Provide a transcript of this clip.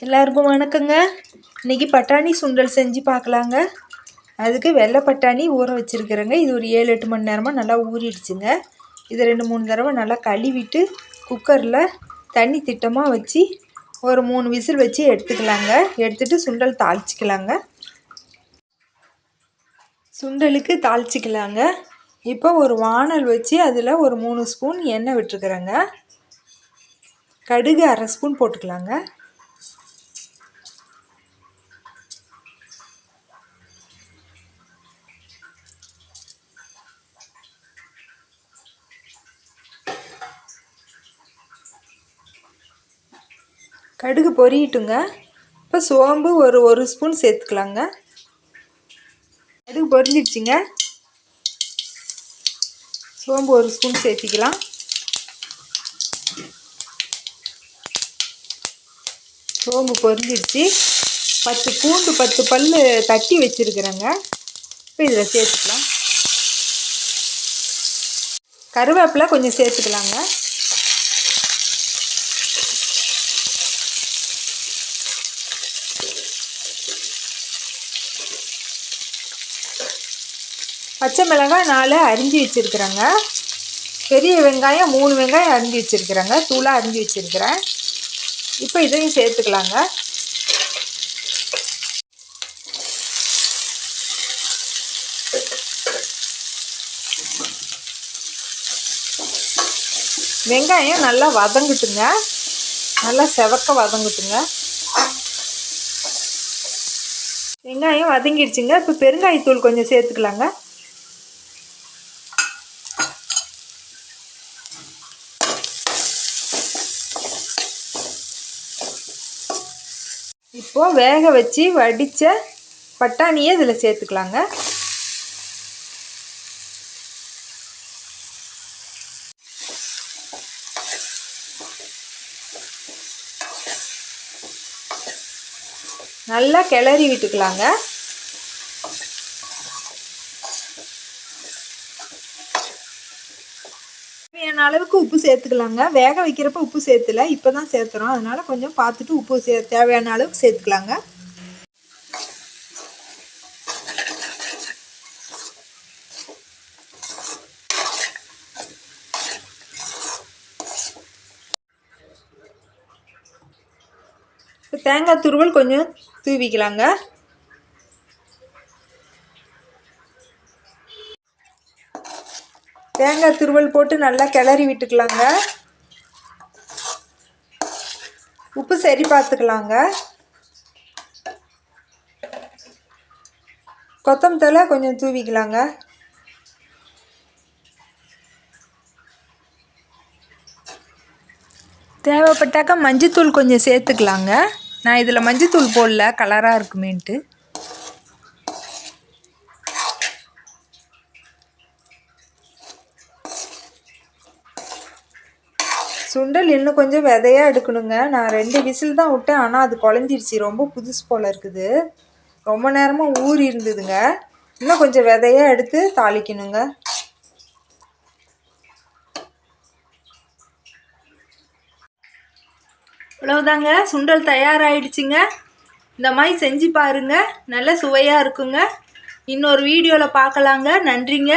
எல்லாருக்கும் வணக்கங்க. இன்றைக்கி பட்டாணி சுண்டல் செஞ்சு பார்க்கலாங்க. அதுக்கு வெள்ளை பட்டாணி ஊற வச்சுருக்கிறேங்க. இது ஒரு 7-8 மணி நேரமாக நல்லா ஊறிடுச்சுங்க. இதை 2-3 தடவை நல்லா கழுவிட்டு குக்கரில் தண்ணி திட்டமாக வச்சு ஒரு 3 விசில் வச்சு எடுத்துக்கலாங்க. எடுத்துகிட்டு சுண்டல் தாளிச்சிக்கலாங்க. சுண்டலுக்கு தாளிச்சிக்கலாங்க. இப்போ ஒரு வானல் வச்சு அதில் ஒரு 3 ஸ்பூன் எண்ணெய் விட்டுருக்குறேங்க. கடுகு 1/2 ஸ்பூன் போட்டுக்கலாங்க. கடுகு பொரியட்டுங்க. இப்போ சோம்பு ஒரு ஸ்பூன் சேர்த்துக்கலாங்க. கடுகு பொரிஞ்சிடுச்சுங்க. சோம்பு 1 ஸ்பூன் சேர்த்திக்கலாம். சோம்பு பொரிஞ்சிடுச்சு. 10 பூண்டு 10 பல் தட்டி வச்சுருக்குறேங்க. இப்போ இதில் சேர்த்துக்கலாம். கருவேப்பிலை கொஞ்சம் சேர்த்துக்கலாங்க. பச்சை மிளகாய் 4 அரிஞ்சு வச்சுருக்குறேங்க. பெரிய வெங்காயம் 3 வெங்காயம் அரிஞ்சு வச்சுருக்குறேங்க. தூளாக அரிஞ்சு வச்சுருக்கிறேன். இப்போ இதையும் சேர்த்துக்கலாங்க. வெங்காயம் நல்லா வதங்கட்டுங்க. நல்லா செவக்க வதங்கட்டுங்க. வெங்காயம் வதங்கிடுச்சுங்க. இப்போ பெருங்காயத்தூள் கொஞ்சம் சேர்த்துக்கலாங்க. இப்போது வேக வச்சு வடித்த பட்டாணியை இதில் சேர்த்துக்கலாங்க. நல்லா கிளறி விட்டுக்கலாங்க. தேவையான அளவுக்கு உப்பு சேர்த்துக்கலாங்க. வேக வைக்கிறப்ப உப்பு சேர்த்துல, இப்போ தான் சேர்த்துறோம். அதனால் கொஞ்சம் பார்த்துட்டு உப்பு தேவையான அளவுக்கு சேர்த்துக்கலாங்க. தேங்காய் துருவல் கொஞ்சம் தூவிக்கலாங்க. தேங்காய் துருவல் போட்டு நல்லா கிளறி விட்டுக்கலாங்க. உப்பு சரி பார்த்துக்கலாங்க. கொத்தமல்லி தழை கொஞ்சம் தூவிக்கலாங்க. தேவைப்பட்டாக்கா மஞ்சத்தூள் கொஞ்சம் சேர்த்துக்கலாங்க. நான் இதில் மஞ்சத்தூள் போடல, கலராக இருக்குமேன்ட்டு. சுண்டல் இன்னும் கொஞ்சம் விதையாக எடுக்கணுங்க. நான் 2 விசில் தான் விட்டேன். ஆனால் அது குழஞ்சிருச்சு. ரொம்ப புதுசு போல் இருக்குது. ரொம்ப நேரமாக ஊறி இருந்ததுங்க. இன்னும் கொஞ்சம் விதையாக எடுத்து தாளிக்கணுங்க. இவ்வளவுதாங்க, சுண்டல் தயாராகிடுச்சிங்க. இந்த மாதிரி செஞ்சு பாருங்கள். நல்ல சுவையாக இருக்குங்க. இன்னொரு வீடியோவில் பார்க்கலாங்க. நன்றிங்க.